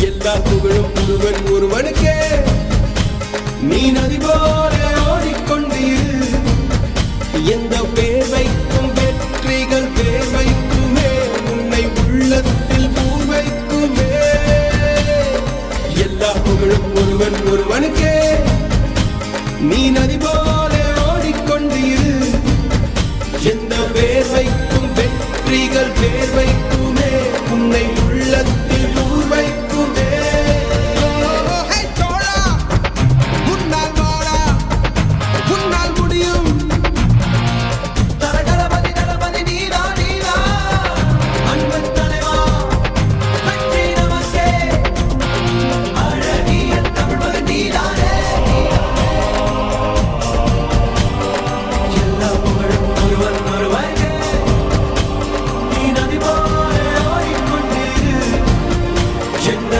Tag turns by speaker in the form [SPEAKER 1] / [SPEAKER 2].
[SPEAKER 1] எல்லா புகழும் ஒருவனுக்கே. நீ நதி போல ஓடிக்கொண்டீர். எந்த பேர் வைக்கும் வெற்றிகள் பேர் வைக்குமே, உன்னை உள்ளத்தில் பூர் வைக்குமே. எல்லா புகழும் ஒருவன்